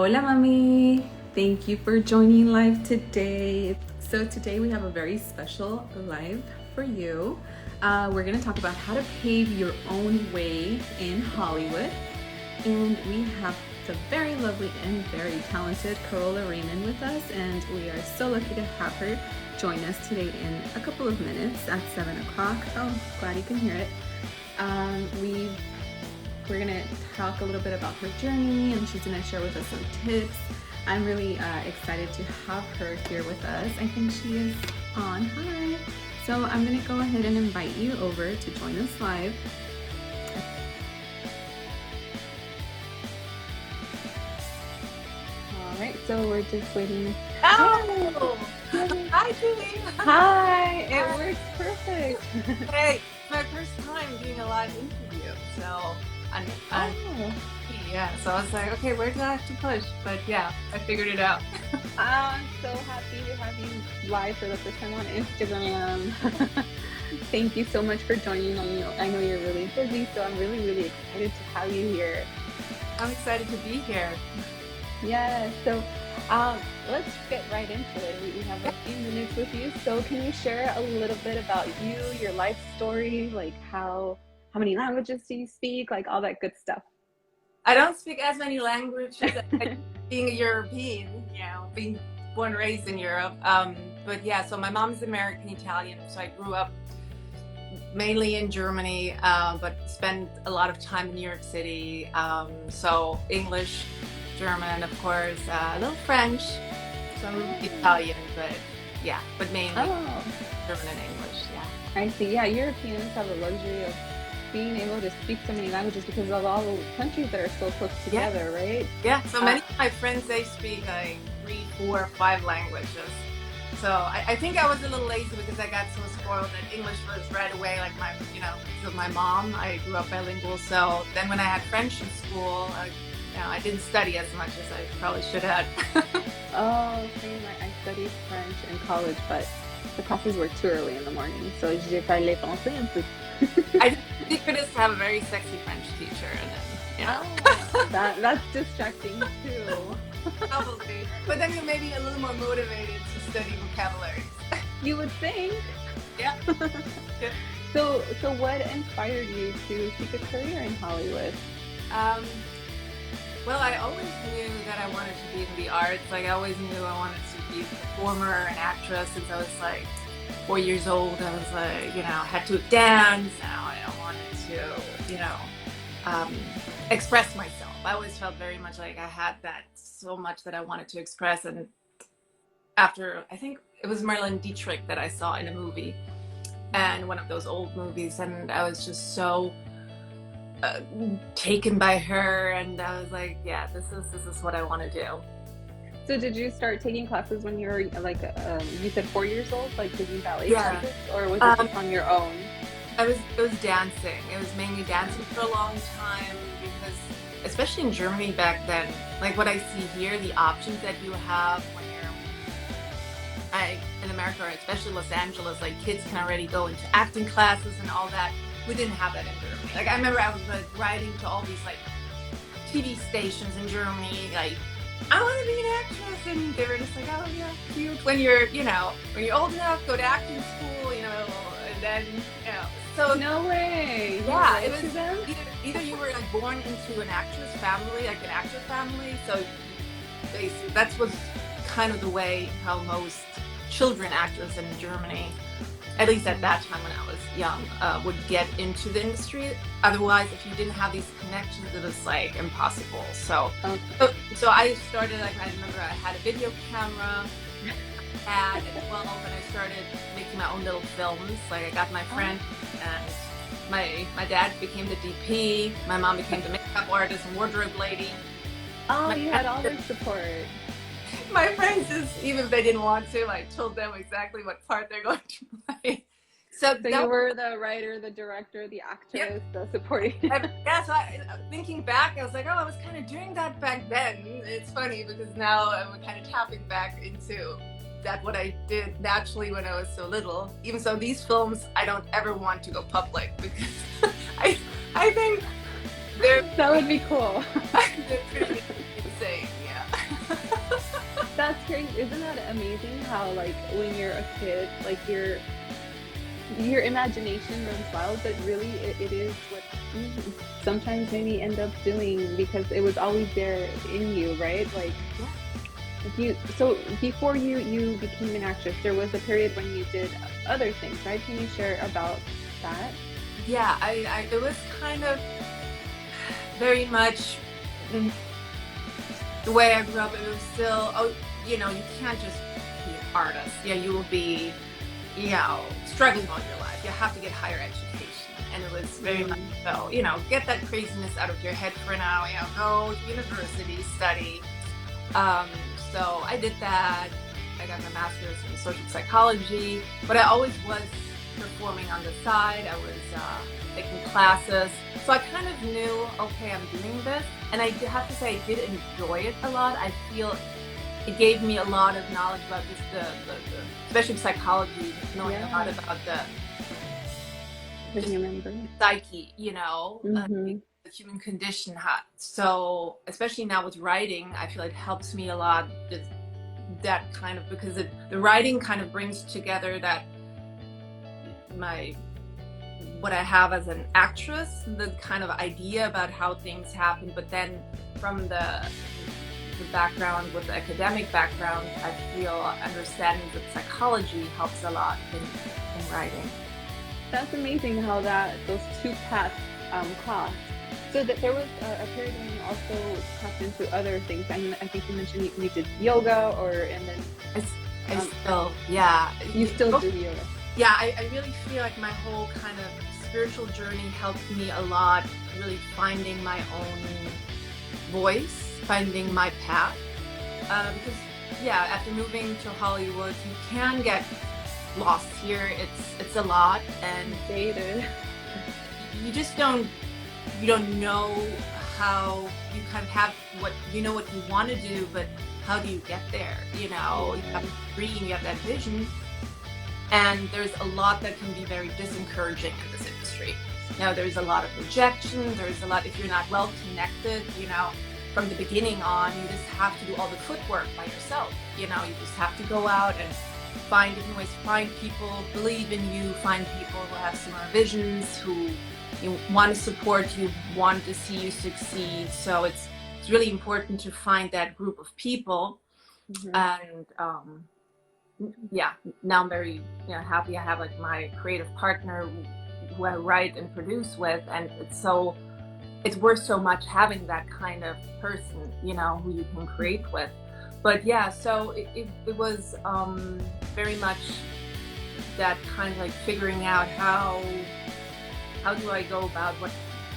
Hola, mami. Thank you for joining live today. So today we have a very special live for you. We're going to talk about how to pave your own way in Hollywood. And we have the very lovely and very talented Karola Raimond with us, and we are so lucky to have her join us today in a couple of minutes at 7 o'clock. Oh, glad you can hear it. We're gonna talk a little bit about her journey, and she's gonna share with us some tips. I'm really excited to have her here with us. I think she is on. Hi. So I'm gonna go ahead and invite you over to join us live. All right, so we're just waiting. Oh! Hi, Julie! Hi, it works perfect. Hey, it's my first time doing a live interview, so yeah, so I was like, okay, where do I have to push? But yeah, I figured it out. I'm so happy to have you live for the first time on Instagram. Thank you so much for joining. I know you're really busy, so I'm really, really excited to have you here. I'm excited to be here. Yeah, so let's get right into it. We have a few minutes with you. So can you share a little bit about you, your life story, like how many languages do you speak, like all that good stuff? I don't speak as many languages as being a European, being born and raised in Europe. But yeah, so my mom's American Italian, so I grew up mainly in Germany, but spent a lot of time in New York City. So English, German, of course, a little French, some Italian, but mainly German and English. Yeah. I see. Yeah, Europeans have the luxury of being able to speak so many languages because of all the countries that are so close together, right? Yeah. So many of my friends, they speak like 3, 4, 5 languages. So I think I was a little lazy because I got so spoiled that English was right away, like because of my mom. I grew up bilingual. So then when I had French in school, I didn't study as much as I probably should have. Oh, same. I studied French in college, but the classes were too early in the morning, so j'ai parlé français un peu. I think we just have a very sexy French teacher, and then that's distracting too. Probably, but then you may be a little more motivated to study vocabularies. You would think. Yeah. So what inspired you to seek a career in Hollywood? Well, I always knew that I wanted to be in the arts. Like I always knew I wanted to be a performer, an actress since I was like 4 years old. I was like, had to dance. I wanted to, express myself. I always felt very much like I had that so much that I wanted to express. And after, I think it was Marlene Dietrich that I saw in a movie, and one of those old movies, and I was just so taken by her, and I was like, yeah, this is what I want to do. So did you start taking classes when you were like you said 4 years old, like taking ballet classes, or was it just on your own? It was dancing. It was mainly dancing for a long time because, especially in Germany back then, like what I see here, the options that you have when you're in America, or especially Los Angeles, like kids can already go into acting classes and all that. We didn't have that in Germany. Like I remember I was like writing to all these like TV stations in Germany, like I want to be an actress, and they were just like, oh yeah, cute. When you're old enough, go to acting school, and then So no way. Yeah, it was either you were like born into an actress family, like an actor family. So basically, that was kind of the way how most children actors in Germany, at least at that time when I was young, would get into the industry. Otherwise, if you didn't have these connections, it was like impossible. So I started, like, I remember I had a video camera at 12, and I started making my own little films. Like I got my friend, and my dad became the DP. My mom became the makeup artist and wardrobe lady. Oh, you had all this support. My friends, just even if they didn't want to, I told them exactly what part they're going to play. So you were the writer, the director, the actress, the supporting. Yeah, so thinking back, I was like, oh, I was kind of doing that back then. It's funny because now I'm kind of tapping back into that, what I did naturally when I was so little. Even so, these films, I don't ever want to go public because I think that would be cool. They're pretty insane, yeah. That's crazy. Isn't that amazing how like when you're a kid, like your imagination runs wild, but really it is what you sometimes maybe end up doing because it was always there in you, right? Like Yeah. you so before you became an actress, there was a period when you did other things, right? Can you share about that? Yeah, it was kind of very much the way I grew up. It was still, oh, you know, you can't just be an artist. Yeah, you will be, you know, struggling all your life. You have to get higher education. And it was very much so, you know, get that craziness out of your head for now, you know, go to university, study. Um, so I did that. I got my master's in social psychology, but I always was performing on the side. I was taking classes. So I kind of knew, okay, I'm doing this. And I have to say, I did enjoy it a lot. I feel it gave me a lot of knowledge about just the especially psychology, knowing a lot about the human psyche, you know, mm-hmm. the human condition. So especially now with writing, I feel it helps me a lot. Just that kind of, because the writing kind of brings together that what I have as an actress, the kind of idea about how things happen, but then from the background, with the academic background, I feel understanding the psychology helps a lot in writing. That's amazing how those two paths cross. So that there was a period when you also crossed into other things. I think you mentioned you did yoga, and then I still, yeah. You still do yoga. Yeah, I really feel like my whole kind of spiritual journey helped me a lot, really finding my own voice, finding my path. Because, yeah, after moving to Hollywood, you can get lost here. It's a lot, and dated. You just don't know how you kind of have what you want to do, but how do you get there? You know, you have a dream, you have that vision. And there's a lot that can be very disencouraging in this industry. Now, there's a lot of rejection. There's a lot, if you're not well connected, you know, from the beginning on, you just have to do all the footwork by yourself. You know, you just have to go out and find different ways, find people who believe in you, find people who have similar visions, who you want to support you, want to see you succeed. So it's really important to find that group of people. Mm-hmm. And yeah, now I'm very happy. I have like my creative partner who I write and produce with, and it's worth so much having that kind of person, you know, who you can create with. But yeah, so it was very much that kind of like figuring out how do I go about what,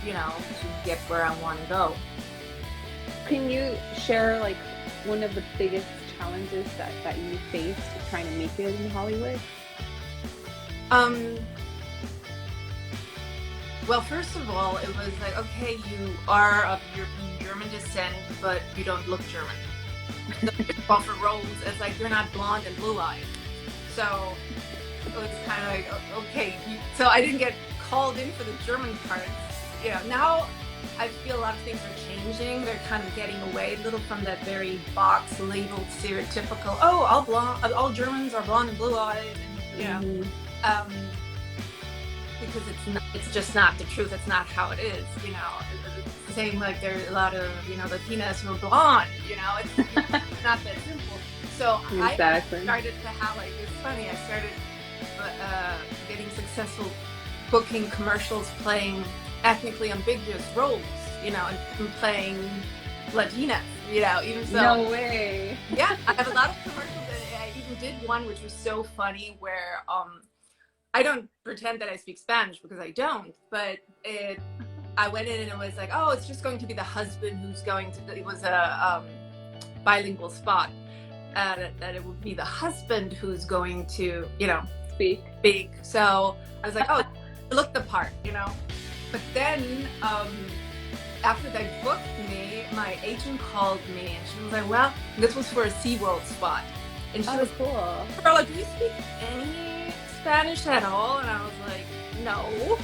you know, to get where I want to go. Can you share like one of the biggest challenges that you faced trying to make it in Hollywood? Well, first of all, it was like, okay, you are of European German descent, but you don't look German. So for roles, it's like you're not blonde and blue-eyed. So it was kind of like, okay. So I didn't get called in for the German parts. You know, now I feel a lot of things are changing. They're kind of getting away a little from that very box labeled stereotypical, all Germans are blonde and blue-eyed, and you know, because it's just not the truth. It's not how it is, you know. It's the same, like there are a lot of, you know, Latinas who are blonde, you know, it's not that simple. So exactly. I started to have, like, it's funny, I started getting successful booking commercials playing ethnically ambiguous roles, you know, and playing Latinas, you know, even so. No way. Yeah, I have a lot of commercials, and I even did one which was so funny where I don't pretend that I speak Spanish because I don't, but I went in and it was like, oh, it's just going to be the husband who's going to, it was a bilingual spot, that it would be the husband who's going to, you know, speak. So I was like, oh, look the part, you know. But then after they booked me, my agent called me and she was like, well, this was for a SeaWorld spot. And she was cool. Karola, do you speak any Spanish at all? And I was like, no.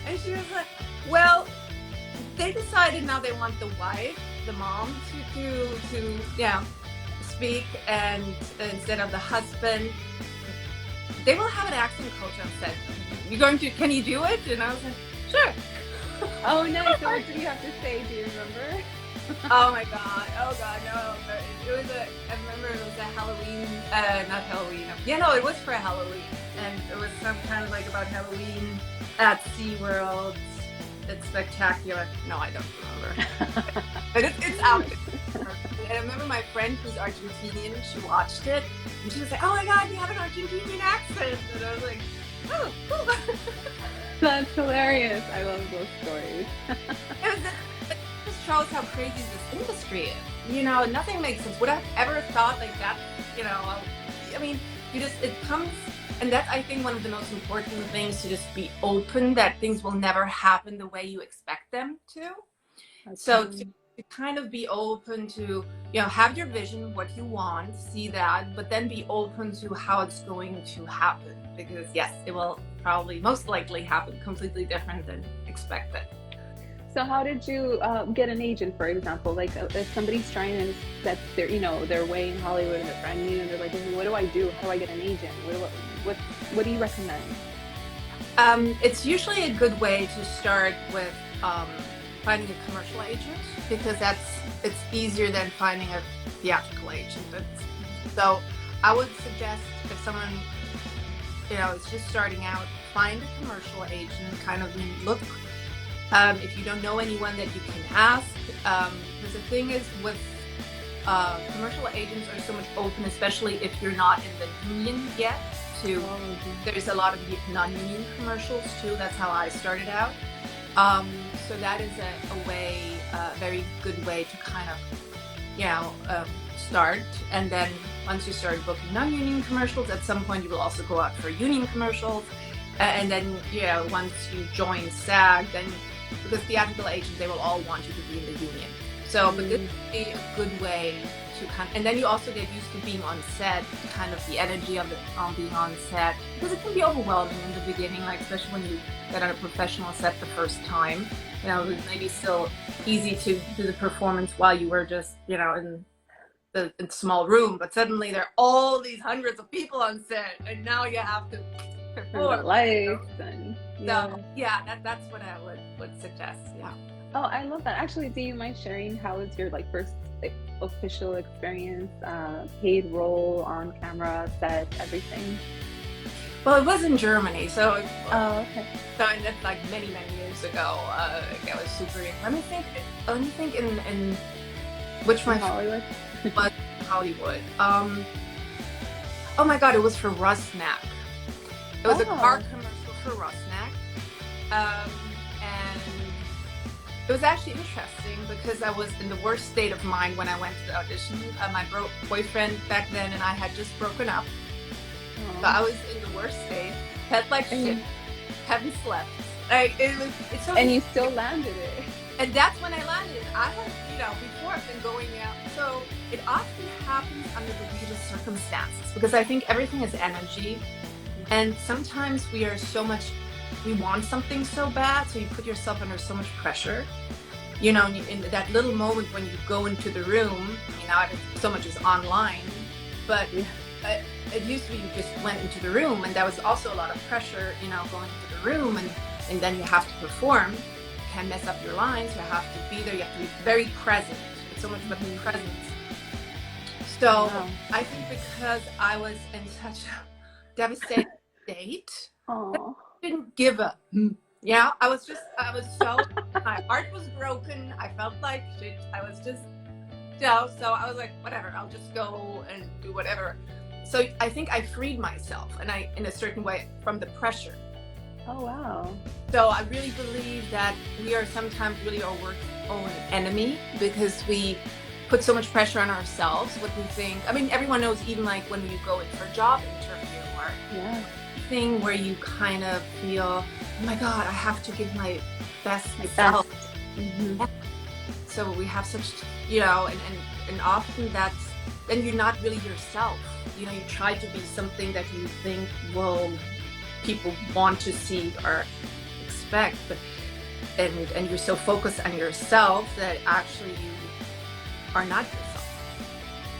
And she was like, well, they decided now they want the wife, the mom, to speak, and instead of the husband, they will have an accent coach on set. Can you do it? And I was like, sure. Oh, nice. So what did you have to say? Do you remember? Oh my God. Oh God, no. I remember it was a Halloween, not Halloween. Yeah, no, it was for Halloween. And it was some kind of like about Halloween at SeaWorld. It's spectacular. No, I don't remember. But it's out there. And I remember my friend who's Argentinian, she watched it and she was like, oh my God, you have an Argentinian accent. And I was like, oh, cool. That's hilarious. I love those stories. It just shows how crazy this industry is. You know, nothing makes sense. Would I have ever thought like that? You know, I mean, it comes, and that's, I think, one of the most important things, to just be open that things will never happen the way you expect them to. Okay. So to kind of be open to, you know, have your vision, what you want, see that, but then be open to how it's going to happen. Because yes, it will probably most likely happen completely different than expected. So how did you get an agent, for example? Like if somebody's trying to set their, you know, their way in Hollywood and they're brand new and they're like, what do I do? How do I get an agent? What do you recommend? It's usually a good way to start with finding a commercial agent, because it's easier than finding a theatrical agent. So I would suggest, if someone, you know, is just starting out, find a commercial agent, kind of look. If you don't know anyone that you can ask, because the thing is with commercial agents are so much open, especially if you're not in the union yet. There's a lot of non-union commercials too. That's how I started out. So that is a very good way to kind of, you know, start. And then once you start booking non-union commercials, at some point you will also go out for union commercials. And then, you know, once you join SAG, then, because theatrical agents, they will all want you to be in the union. So, but this would be a good way to kind of, and then you also get used to being on set, kind of the energy of being on set, because it can be overwhelming in the beginning, like especially when you get on a professional set the first time. You know, it was maybe still easy to do the performance while you were just, you know, in the small room, but suddenly there are all these hundreds of people on set, and now you have to perform. The lights and so yeah, that's what I would suggest. Yeah. Oh, I love that. Actually, do you mind sharing how was your first official experience, paid role, on camera, set, everything? Well, it was in Germany, so okay. So, and that's like many years ago. It was super. Let me think in which one? Hollywood. Was Hollywood. Oh my God, it was for Rusnak. It was a car commercial for Rusnak. And it was actually interesting because I was in the worst state of mind when I went to the audition. My boyfriend back then and I had just broken up. So I was in the worst state, felt like shit, haven't slept. It's so. And you still landed it. And that's when I landed it. I had, you know, before I've been going out. So it often happens under the weirdest circumstances, because I think everything is energy. And sometimes we want something so bad, so you put yourself under so much pressure. You know, in that little moment when you go into the room, you know, so much is online, but it used to be you just went into the room, and there was also a lot of pressure, you know, going into the room, and then you have to perform. You can't mess up your lines, you have to be there, you have to be very present. It's so much about being present. So I think because I was in such a devastated state, I didn't give up. Yeah, I was so, my heart was broken. I felt like shit. I was just, you know, so I was like, whatever, I'll just go and do whatever. So I think I freed myself, and in a certain way, from the pressure. Oh, wow. So I really believe that we are sometimes really our worst own enemy, because we put so much pressure on ourselves, what we think. I mean, everyone knows, even like when you go in for a job interview or thing where you kind of feel, oh my God, I have to give my best myself. So we have such, you know, and often then you're not really yourself. You know, you try to be something that you think people want to see or expect, but and you're so focused on yourself that actually you are not yourself.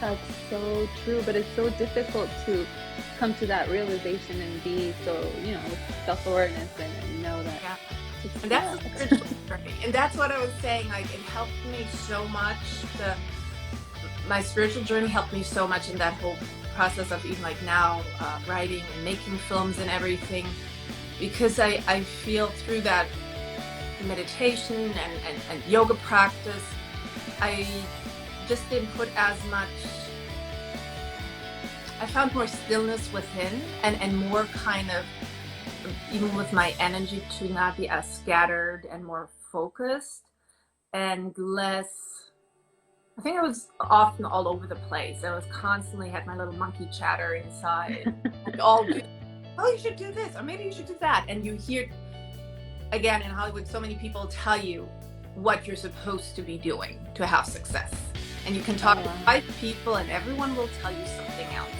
That's so true, but it's so difficult to come to that realization and be so, with self-awareness and know that Yeah. it's And that's the not. spiritual journey. And that's what I was saying. Like, it helped me so much. My spiritual journey helped me so much in that whole process of even like now writing and making films and everything, because I feel through that meditation and yoga practice, I just didn't put as much, I found more stillness within and more kind of, even with my energy, to not be as scattered and more focused and less, I think I was often all over the place. I was constantly had my little monkey chatter inside. And all do, oh, you should do this, or maybe you should do that. And you hear, again, in Hollywood, so many people tell you what you're supposed to be doing to have success. And you can talk to 5 people and everyone will tell you something else.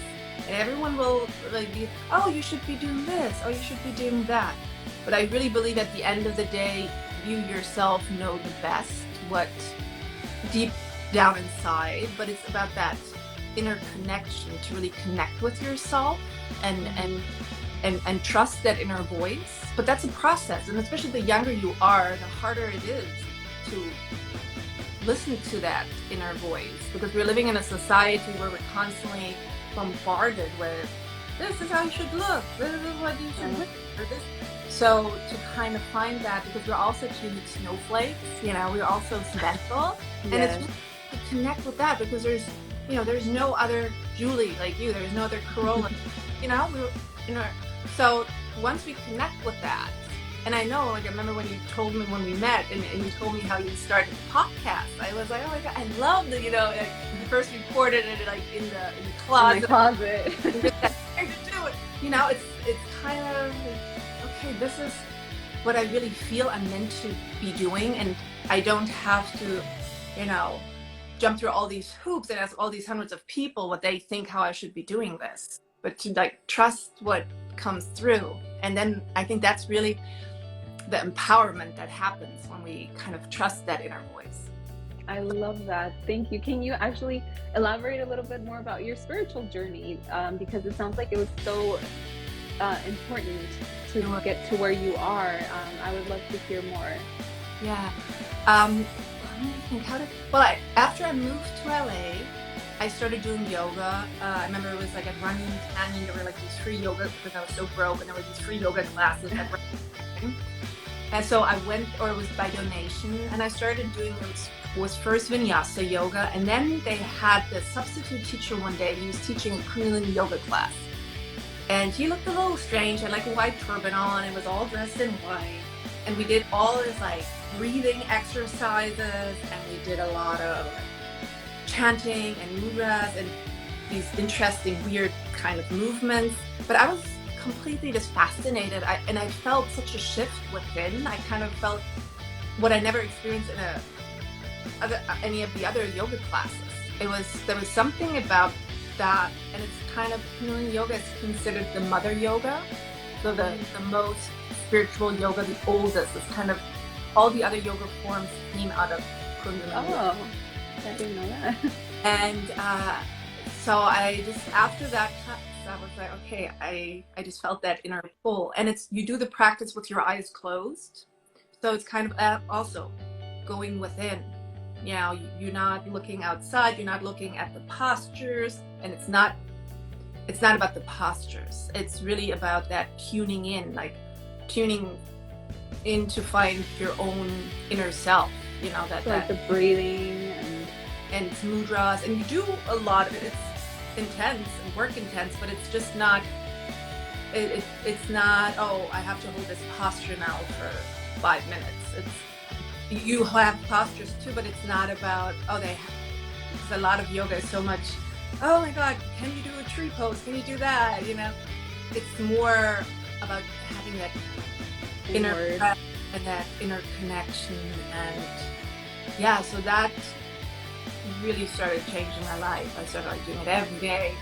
And everyone will like be, oh, you should be doing this, or you should be doing that. But I really believe at the end of the day, you yourself know the best what deep down inside, but it's about that inner connection, to really connect with yourself and trust that inner voice. But that's a process, and especially the younger you are, the harder it is to listen to that inner voice, because we're living in a society where we're constantly bombarded with, this is how you should look, this is what you should wear, this. So to kind of find that, because we're also unique snowflakes, we're also special, and it's really to connect with that, because there's no other Julie like you, there's no other Karola, so once we connect with that, and I know, like, I remember when you told me when we met, and you told me how you started the podcast, I was like, oh my God, I love that, like, you first recorded it like in the closet. In the closet. To do it. It's kind of like, okay, this is what I really feel I'm meant to be doing, and I don't have to, jump through all these hoops and ask all these hundreds of people what they think how I should be doing this, but to like trust what comes through. And then I think that's really the empowerment that happens when we kind of trust that inner voice. I love that. Thank you. Can you actually elaborate a little bit more about your spiritual journey? Because it sounds like it was so important to get to where you are. I would love to hear more. Yeah. Let me think after I moved to LA, I started doing yoga. I remember it was like at Running Canyon, there were like these free yoga, because I was so broke, and there were these free yoga classes at Running Canyon. And so I went, or it was by donation, and I started doing was first vinyasa yoga, and then they had the substitute teacher one day. He was teaching a Kundalini yoga class, and he looked a little strange, had like a white turban on, and was all dressed in white, and we did all this like breathing exercises, and we did a lot of chanting and mudras and these interesting weird kind of movements. But I was completely just fascinated, and I felt such a shift within. I kind of felt what I never experienced in any of the other yoga classes. There was something about that, and it's kind of, Kundalini yoga is considered the mother yoga, so the most spiritual yoga, the oldest. It's kind of, all the other yoga forms came out of Kundalini yoga. I didn't know that. And so I just, after that class, I was like, okay, I just felt that inner pull. And you do the practice with your eyes closed, so it's kind of also going within. You're not looking outside, you're not looking at the postures, and it's not about the postures. It's really about that tuning in, like tuning in to find your own inner self, that the breathing and mudras, and you do a lot of it. It's intense and work intense, but it's just not, it's not, oh, I have to hold this posture now for 5 minutes. You have postures too, but it's not about, because a lot of yoga is so much, oh my God, can you do a tree pose? Can you do that? It's more about having that inner breath and that inner connection. And so that really started changing my life. I started doing it every day.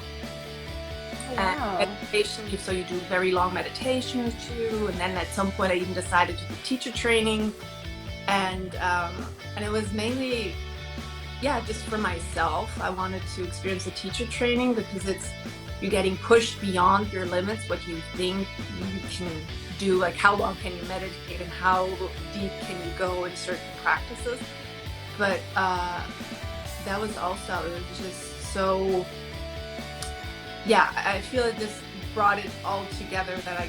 Oh, wow. And meditation, so you do very long meditations too. And then at some point I even decided to do teacher training. And it was mainly yeah, just for myself, I wanted to experience the teacher training because you're getting pushed beyond your limits, what you think you can do, like how long can you meditate and how deep can you go in certain practices. But that was also, it was just so, yeah, I feel like this brought it all together, that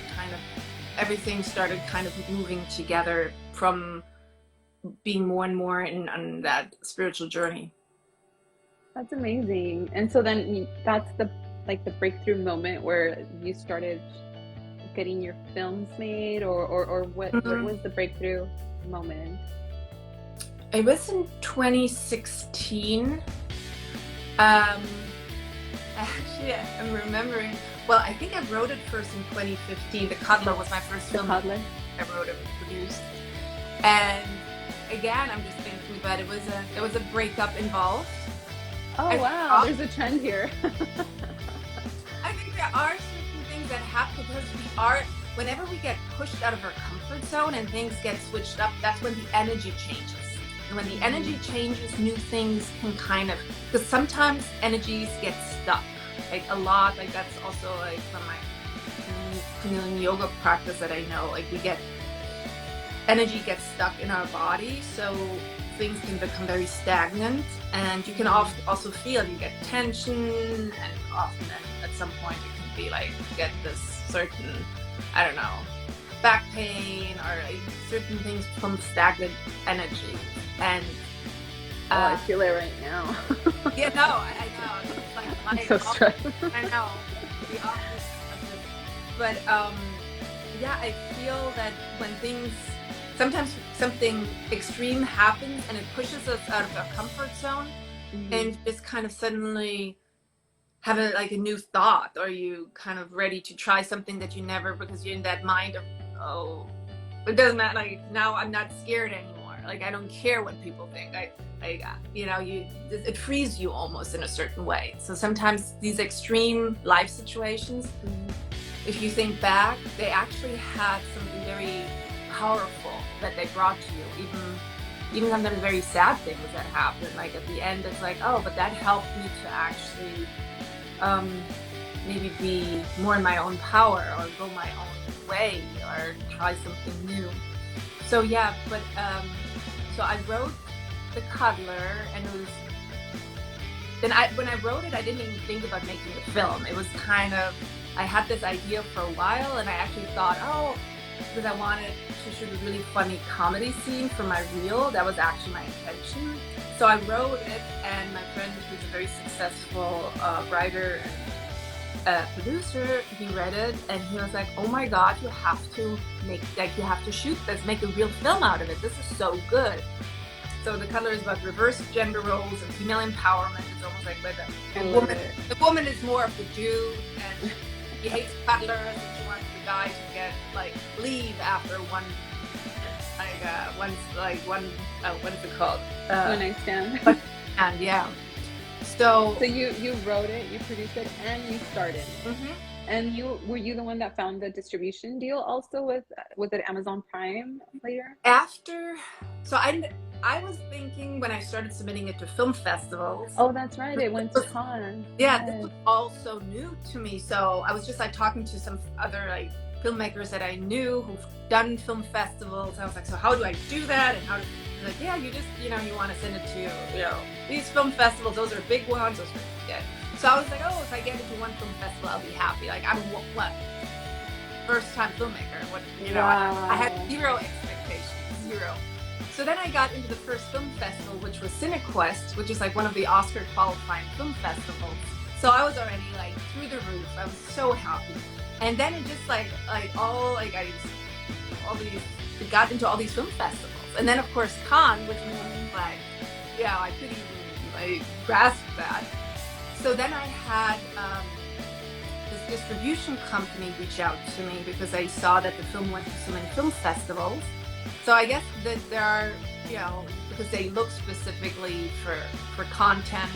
everything started kind of moving together from being more and more on that spiritual journey. That's amazing. And so then that's the breakthrough moment where you started getting your films made, or what was the breakthrough moment? It was in 2016. Actually, I'm remembering. Well, I think I wrote it first in 2015. The Cuddler was my first film. The Cuddler. I wrote and produced. And again, I'm just thinking about it. There was a breakup involved. Oh wow, there's a trend here. I think there are certain things that happen because whenever we get pushed out of our comfort zone and things get switched up, that's when the energy changes. And when the energy changes, new things can because sometimes energies get stuck, like a lot, like that's also like from my Kundalini yoga practice that I know, like energy gets stuck in our body, so things can become very stagnant, and you can also feel you get tension, and often at some point it can be like you get this certain, I don't know, back pain or like certain things from stagnant energy. And I feel it right now. Yeah, no, I know. It's like I'm so stressed. I know. The opposite of this. But yeah, I feel that when sometimes something extreme happens and it pushes us out of our comfort zone, and just kind of suddenly have a new thought, or you kind of ready to try something that you never, because you're in that mind of, oh, it doesn't matter, like now I'm not scared anymore. Like I don't care what people think. It frees you almost in a certain way. So sometimes these extreme life situations, if you think back, they actually had something very powerful that they brought to you. Even sometimes very sad things that happen. Like at the end, it's like, oh, but that helped me to actually maybe be more in my own power, or go my own way, or try something new. So yeah, but so I wrote The Cuddler, and it was, when I wrote it, I didn't even think about making a film. It was I had this idea for a while, and I actually thought, because I wanted to shoot a really funny comedy scene for my reel. That was actually my intention. So I wrote it, and my friend, who's a very successful writer and producer, he read it, and he was like, oh my God, you have to shoot this, make a real film out of it. This is so good. So The Cuddler is about reverse gender roles and female empowerment. It's almost like the woman is more of the dude, and she hates cuddlers, and she wants the guy to get leave after one what's it called? One night stand. And yeah. So you wrote it, you produced it, and you starred in it. And were you the one that found the distribution deal also with it Amazon Prime later? So I was thinking when I started submitting it to film festivals. Oh, that's right. It went to Cannes. Yeah, yes. This was also new to me. So I was just talking to some other filmmakers that I knew who've done film festivals. I was like, so how do I do that? And how do like, yeah, you just, you want to send it to, these film festivals, those are big ones. Those are good. So I was like, oh, if I get into one film festival, I'll be happy. Like, I'm what? First time filmmaker. Wow. I had zero expectations, zero. So then I got into the first film festival, which was CineQuest, which is one of the Oscar qualifying film festivals. So I was already through the roof. I was so happy. And then it just it got into all these film festivals. And then of course Cannes, which was I couldn't even grasp that. So then I had this distribution company reach out to me because I saw that the film went to so many film festivals. So I guess that there are, because they look specifically for content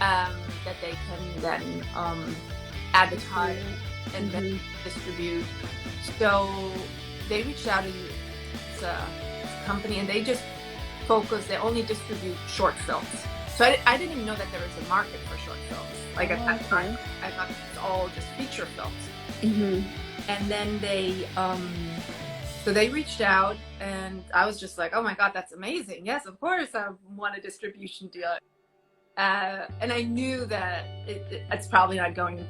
that they can then advertise and then distribute. So they reached out to a company, and they just focus, they only distribute short films. So I didn't even know that there was a market for short films. Like at that time, I thought it's all just feature films. Mm-hmm. And then so they reached out, and I was just like, oh my God, that's amazing. Yes, of course I want a distribution deal. And I knew that it's probably not going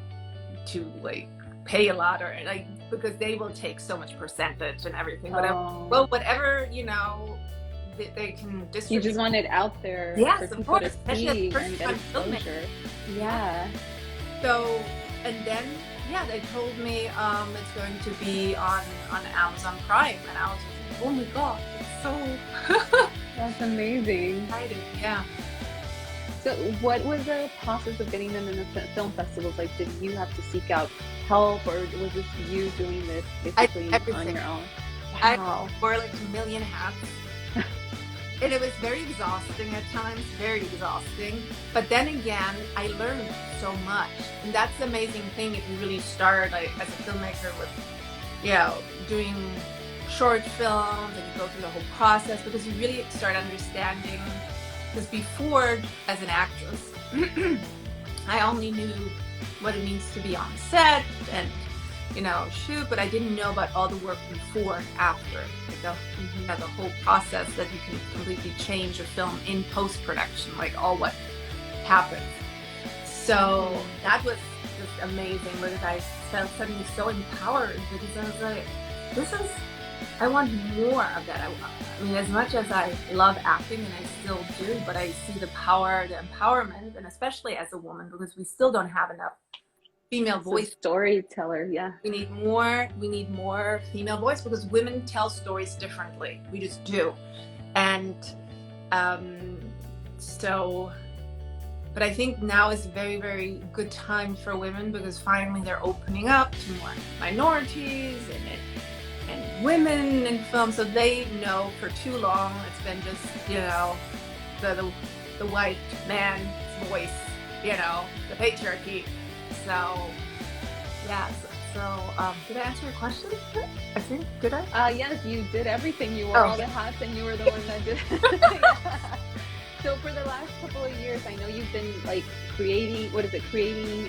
to like pay a lot or like, because they will take so much percentage and everything. But well, whatever, they can distribute. You just want it out there yes, for people to see and get exposure. exposure. Yeah. So, and then, yeah, they told me it's going to be on Amazon Prime. And I was just like, oh my God, it's so... That's amazing. excited, yeah. So what was the process of getting them in the film festivals? Like, did you have to seek out help, or was this you doing this basically on your own? Wow. I wore like a million hats. And it was very exhausting at times, very exhausting. But then again, I learned so much. And that's the amazing thing if you really start like as a filmmaker with, doing short films and you go through the whole process, because you really start understanding. Because before, as an actress, I only knew what it means to be on set and, shoot, but I didn't know about all the work before and after. Like the whole process that you can completely change a film in post-production, like all what happens. So that was just amazing, because I felt suddenly so empowered, because I was like, I want more of that. I mean, as much as I love acting, and I still do, but I see the power, the empowerment, and especially as a woman, because we still don't have enough female voice. Storyteller, yeah. We need more female voice, because women tell stories differently. We just do. And but I think now is a very, very good time for women, because finally they're opening up to more minorities and women in film. So they know for too long it's been just, the white man's voice, the patriarchy. So, yeah. So, did I answer your question? I think, did I? Yes, you did everything. You wore all the hats, and you were the one that did. Yeah. So for the last couple of years, I know you've been like creating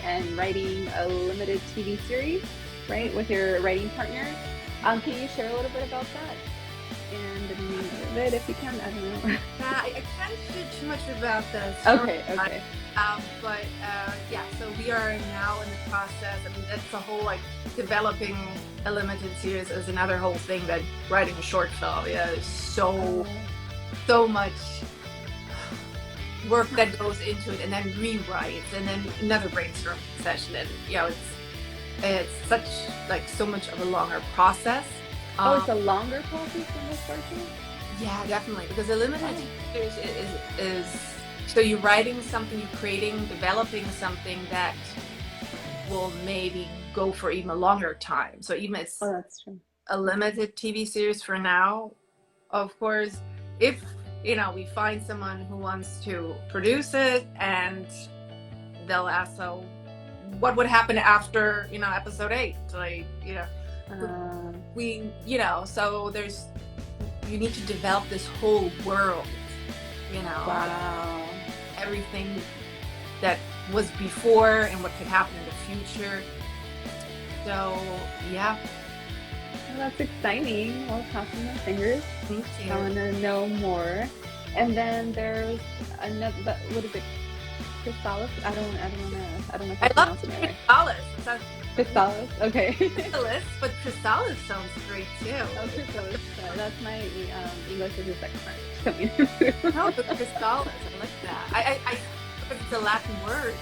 and writing a limited TV series, right, with your writing partner. Can you share a little bit about that and the name of it, if you can? I don't know. Yeah, I can't share too much about the story. Okay. But yeah, so we are now in the process. I mean, that's the whole like developing a limited series is another whole thing that writing a short film. Yeah, there's so much work that goes into it, and then rewrites, and then another brainstorming session, and it's such like so much of a longer process. It's a longer process than the short film? Yeah, definitely, because a limited series is so you're writing something, you're creating, developing something that will maybe go for even a longer time. So even it's that's true. A limited TV series for now. Of course, if we find someone who wants to produce it, and they'll ask, so what would happen after episode 8? Like so you need to develop this whole world, wow, everything that was before and what could happen in the future. So yeah. Well, that's exciting. Well, crossing my fingers. Thank you. I want to know more. And then there's another, what is it? Chrysalis? I don't know if I'm pronouncing it right. Chrysalis. Chrysalis, okay. Chrysalis, but Chrysalis sounds great too. Oh, Chrysalis. That's my English is a second language. No, but Chrysalis, I like that. I because it's a Latin word.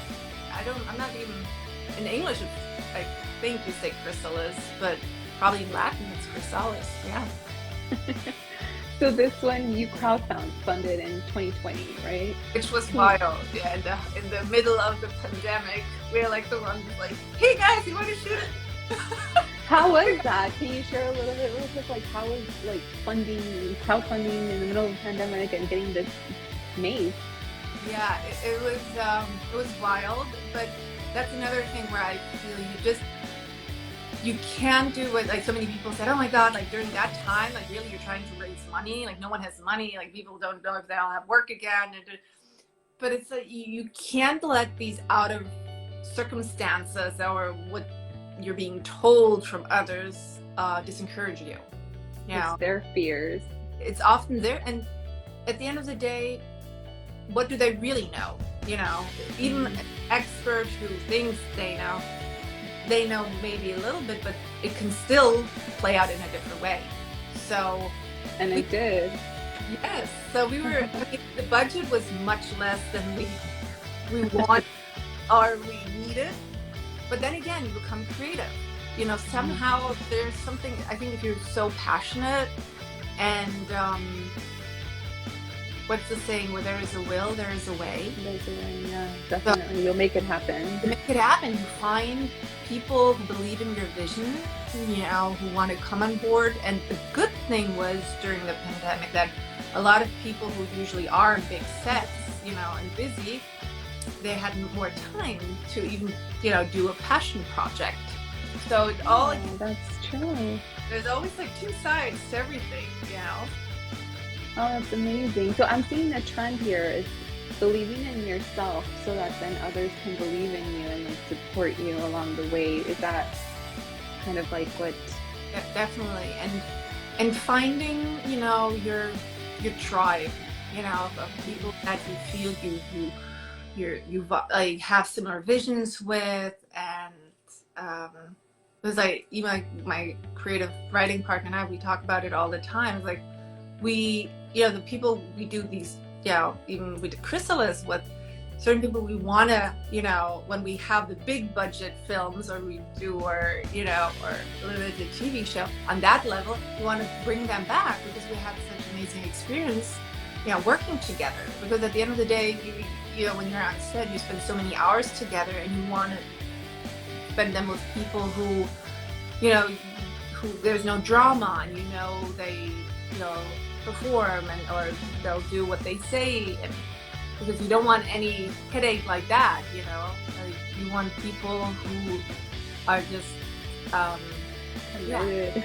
I'm not even, in English, I think you say chrysalis, but probably in Latin it's chrysalis, yeah. So this one you crowdfunded in 2020, right? Which was wild, yeah. In the middle of the pandemic, we're like the ones like, hey guys, you want to shoot it? How was that? Can you share a little bit real quick? Like, how was like crowdfunding in the middle of the pandemic and getting this made? Yeah, it was wild, but that's another thing where I feel you can't do what like so many people said, oh my God, like during that time, like really you're trying to raise money, like no one has money, like people don't know if they'll have work again. But it's like you can't let these out of circumstances or what you're being told from others disencourage you. It's their fears. It's often there, and at the end of the day, what do they really know? You know, even an expert who thinks they know maybe a little bit, but it can still play out in a different way. So, and it did. Yes. So we were. I mean, the budget was much less than we want or we needed. But then again, you become creative. You know, somehow there's something. I think if you're so passionate, and what's the saying? Where there is a will, there is a way. There's a way. Yeah, definitely. So, you'll make it happen. You make it happen. You find people who believe in your vision. You know, who want to come on board. And the good thing was during the pandemic that a lot of people who usually are in big sets, you know, and busy, they had more time to even, you know, do a passion project. So it all that's true. There's always like two sides to everything, you know. Oh, that's amazing. So I'm seeing a trend here is believing in yourself so that then others can believe in you and like support you along the way. Is that kind of like what? Yeah, definitely. And finding, you know, your tribe, you know, of people that you feel you like have similar visions with, and it was like even like my creative writing partner and I, we talk about it all the time. It's like we, you know, the people we do these, you know, even with Chrysalis, with certain people we want to, you know, when we have the big budget films or we do, or, you know, or limited TV show on that level, we want to bring them back because we had such an amazing experience, you know, working together. Because at the end of the day, you know, when you're on set, you spend so many hours together and you want to spend them with people who, you know, who there's no drama and, you know, they, you know, perform and or they'll do what they say, and because you don't want any headache like that, you know, like you want people who are just committed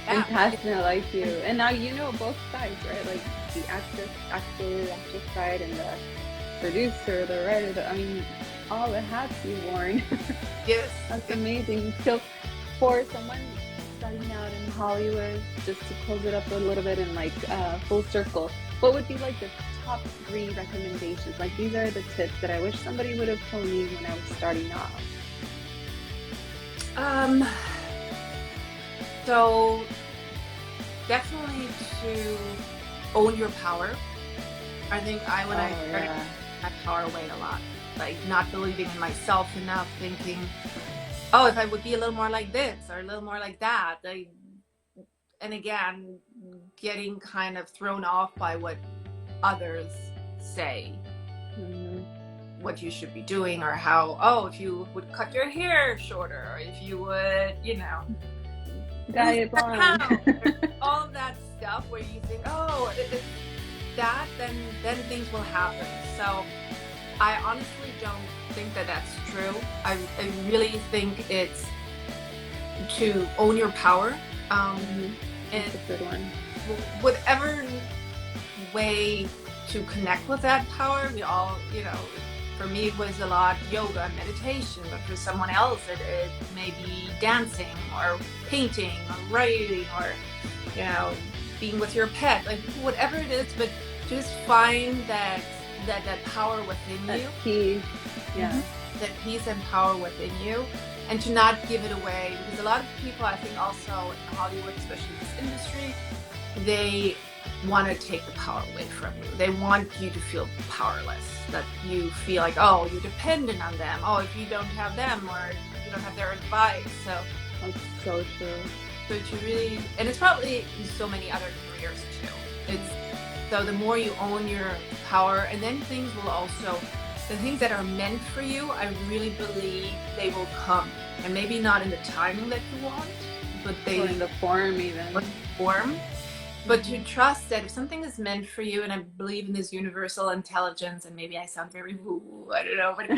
and passionate like you. And now you know both sides, right? Like the actress side and the producer, the writer, I mean, all the hats you've worn. Yes. That's amazing. So for someone starting out in Hollywood, just to close it up a little bit in like full circle, what would be like the top 3 recommendations? Like these are the tips that I wish somebody would have told me when I was starting off. So definitely to own your power. I think when I started, my power waned a lot. Like not believing in myself enough, thinking, oh, if I would be a little more like this or a little more like that, and again, getting kind of thrown off by what others say, what you should be doing, or how, oh, if you would cut your hair shorter, or if you would, you know, dye it blonde. All of that stuff where you think, oh, it's that, then things will happen. So I honestly don't think that that's true. I really think it's to own your power. And that's a good one. Whatever way to connect with that power, we all, you know, for me it was a lot yoga and meditation, but for someone else it may be dancing or painting or writing or, you know, being with your pet, like whatever it is, but just find that power within that you. Peace. Yeah. That peace and power within you, and to not give it away. Because a lot of people, I think also in Hollywood, especially this industry, they want to take the power away from you. They want you to feel powerless, that you feel like, oh, you're dependent on them. Oh, if you don't have them or you don't have their advice. So that's so true. So to really, and it's probably in so many other careers too. So the more you own your power, and then things will also, the things that are meant for you, I really believe they will come. And maybe not in the timing that you want, but or in the form even. But to trust that if something is meant for you, and I believe in this universal intelligence, and maybe I sound very woo, I don't know, but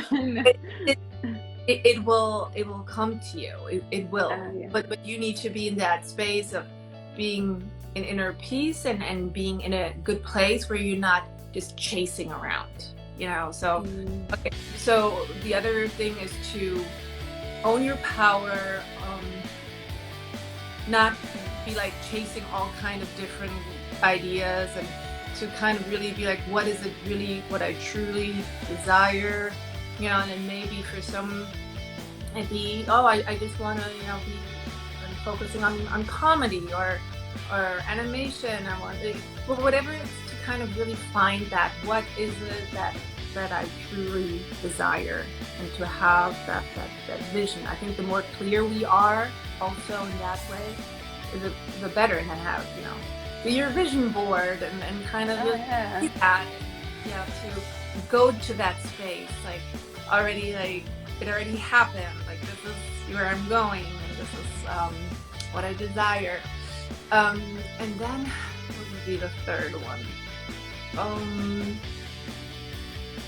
it will come to you. It will. Yeah. But you need to be in that space of being in inner peace and being in a good place where you're not just chasing around, so okay. So the other thing is to own your power, not be like chasing all kind of different ideas, and to kind of really be like, what is it really, what I truly desire, and then maybe for some it'd be, oh, I just want to, be focusing on comedy or animation. I want, well, whatever it is, to kind of really find that, what is it that I truly desire, and to have that vision. I think the more clear we are also in that way, the better. And then have, do your vision board and kind of really see that, to go to that space, like already, like it already happened, like this is where I'm going, and this is what I desire. And then what would be the third one?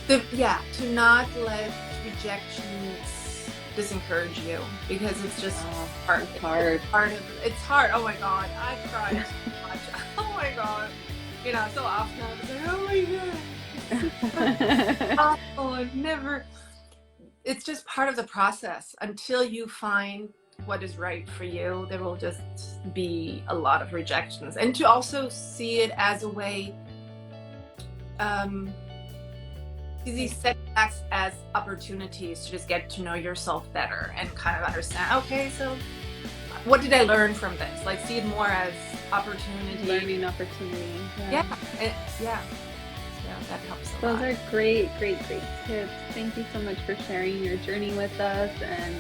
To not let rejections disencourage you, because it's just hard. It's hard. Oh my God, I cried so much. Oh my God, so often I was like, oh my God, oh, I've never. It's just part of the process. Until you find what is right for you, there will just be a lot of rejections. And to also see it as a way, these setbacks as opportunities to just get to know yourself better and kind of understand, okay, so what did I learn from this? Like, see it more as opportunity. Learning opportunity. Yeah. That helps a lot. Those are great tips. Thank you so much for sharing your journey with us, and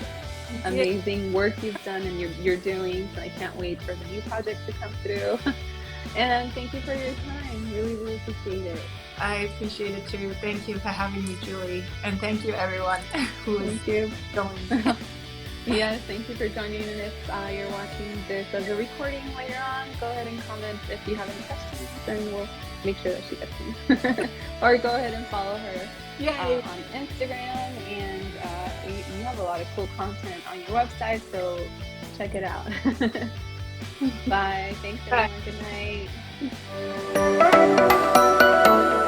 amazing work you've done and you're doing. So I can't wait for the new projects to come through. And thank you for your time. Really appreciate it. I appreciate it too. Thank you for having me, Julie. And thank you, everyone who is going. Yes, thank you for joining. And if you're watching this as a recording while you're on, go ahead and comment if you have any questions, and we'll make sure that she gets them. Or go ahead and follow her on Instagram. And you have a lot of cool content on your website, so check it out. Bye. Thanks, everyone. Good night.